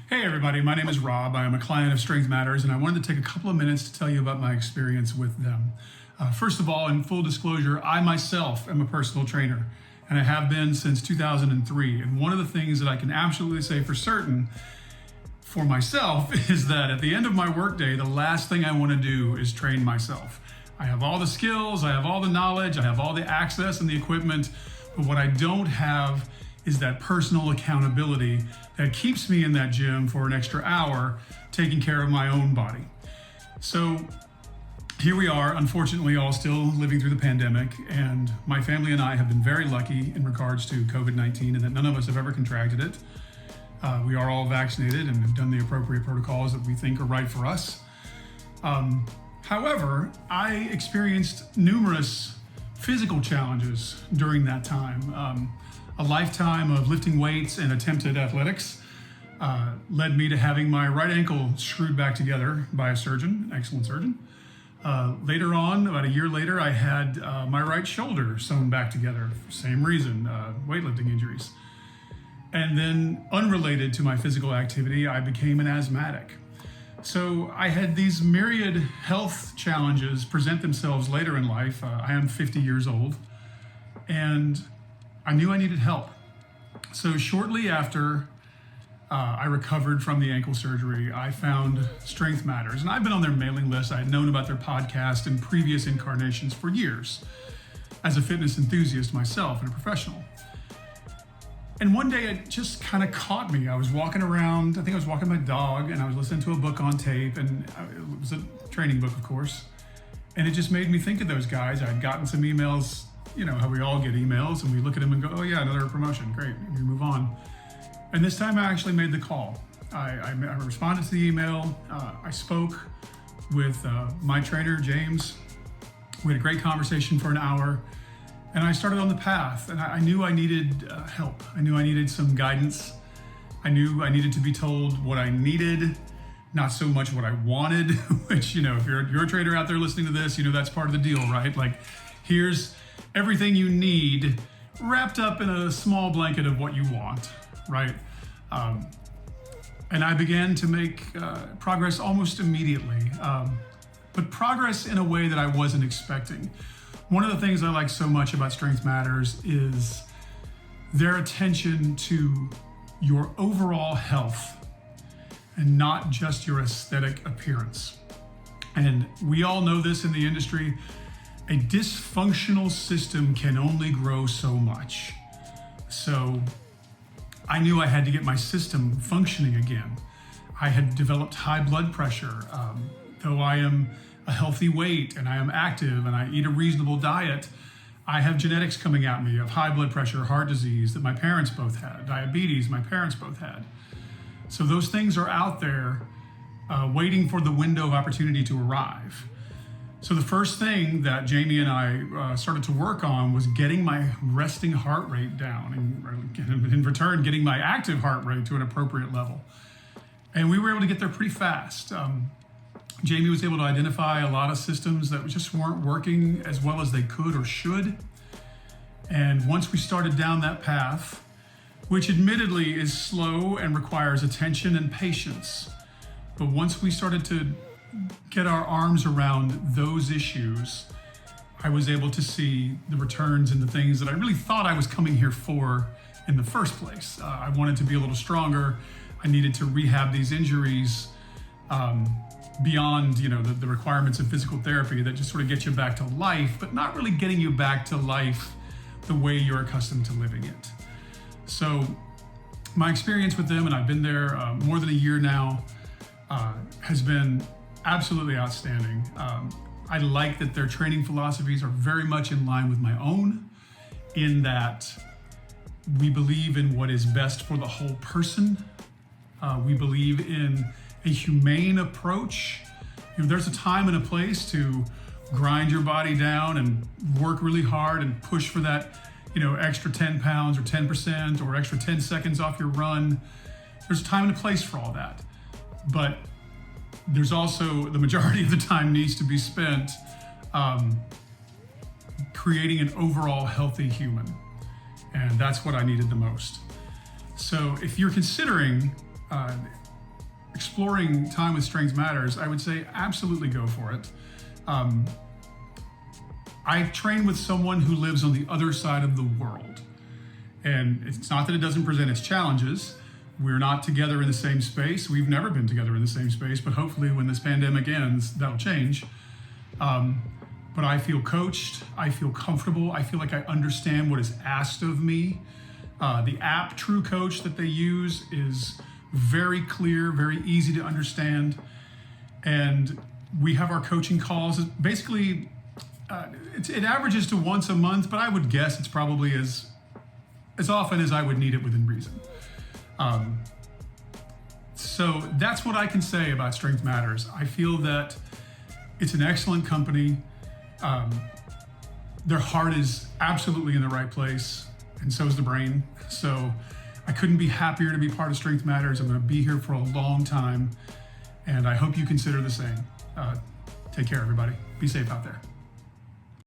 Hey everybody, my name is Rob. I am a client of Strength Matters, and I wanted to take a couple of minutes to tell you about my experience with them. First of all, in full disclosure, I myself am a personal trainer, and I have been since 2003. And one of the things that I can absolutely say for certain for myself is that at the end of my workday, the last thing I want to do is train myself. I have all the skills, I have all the knowledge, I have all the access and the equipment, but what I don't have is that personal accountability that keeps me in that gym for an extra hour taking care of my own body. So here we are, unfortunately, all still living through the pandemic, and my family and I have been very lucky in regards to COVID-19 and that none of us have ever contracted it. We are all vaccinated and have done the appropriate protocols that we think are right for us. However, I experienced numerous physical challenges during that time. A lifetime of lifting weights and attempted athletics led me to having my right ankle screwed back together by a surgeon, an excellent surgeon. Later on, about a year later, I had my right shoulder sewn back together, same reason, weightlifting injuries. And then, unrelated to my physical activity, I became an asthmatic. So I had these myriad health challenges present themselves later in life. I am 50 years old, and I knew I needed help. So shortly after I recovered from the ankle surgery, I found Strength Matters. And I've been on their mailing list. I had known about their podcast in previous incarnations for years as a fitness enthusiast myself and a professional. And one day it just kind of caught me. I was walking around, I think I was walking my dog, and I was listening to a book on tape, and it was a training book, of course. And it just made me think of those guys. I'd gotten some emails, you know how we all get emails, and we look at them and go, oh yeah, another promotion, great, and we move on. And this time I actually made the call. I responded to the email. I spoke with my trainer, James. We had a great conversation for an hour, and I started on the path. And I knew I needed help. I knew I needed some guidance. I knew I needed to be told what I needed, not so much what I wanted, which, you know, if you're a trainer out there listening to this, you know that's part of the deal, right? Like, here's everything you need wrapped up in a small blanket of what you want, right? And I began to make progress almost immediately, but progress in a way that I wasn't expecting. One of the things I like so much about Strength Matters is their attention to your overall health and not just your aesthetic appearance. And we all know this in the industry. A dysfunctional system can only grow so much. So I knew I had to get my system functioning again. I had developed high blood pressure. Though I am a healthy weight and I am active and I eat a reasonable diet, I have genetics coming at me of high blood pressure, heart disease that my parents both had, diabetes my parents both had. So those things are out there waiting for the window of opportunity to arrive. So the first thing that Jamie and I started to work on was getting my resting heart rate down, and in return, getting my active heart rate to an appropriate level. And we were able to get there pretty fast. Jamie was able to identify a lot of systems that just weren't working as well as they could or should. And once we started down that path, which admittedly is slow and requires attention and patience, but once we started to get our arms around those issues, I was able to see the returns in the things that I really thought I was coming here for in the first place. I wanted to be a little stronger. I needed to rehab these injuries beyond, you know, the requirements of physical therapy that just sort of get you back to life, but not really getting you back to life the way you're accustomed to living it. So my experience with them, and I've been there more than a year now, has been absolutely outstanding. I like that their training philosophies are very much in line with my own, in that we believe in what is best for the whole person. We believe in a humane approach. You know, there's a time and a place to grind your body down and work really hard and push for that, you know, extra 10 pounds or 10% or extra 10 seconds off your run. There's a time and a place for all that. But there's also, the majority of the time needs to be spent creating an overall healthy human. And that's what I needed the most. So if you're considering exploring time with Strength Matters, I would say absolutely go for it. I train with someone who lives on the other side of the world. And it's not that it doesn't present its challenges. We're not together in the same space. We've never been together in the same space, but hopefully when this pandemic ends, that'll change. But I feel coached, I feel comfortable, I feel like I understand what is asked of me. The app True Coach that they use is very clear, very easy to understand. And we have our coaching calls. Basically, it averages to once a month, but I would guess it's probably as often as I would need it within reason. So that's what I can say about Strength Matters. I feel that it's an excellent company. Their heart is absolutely in the right place, and so is the brain. So I couldn't be happier to be part of Strength Matters. I'm going to be here for a long time, and I hope you consider the same. Take care, everybody. Be safe out there.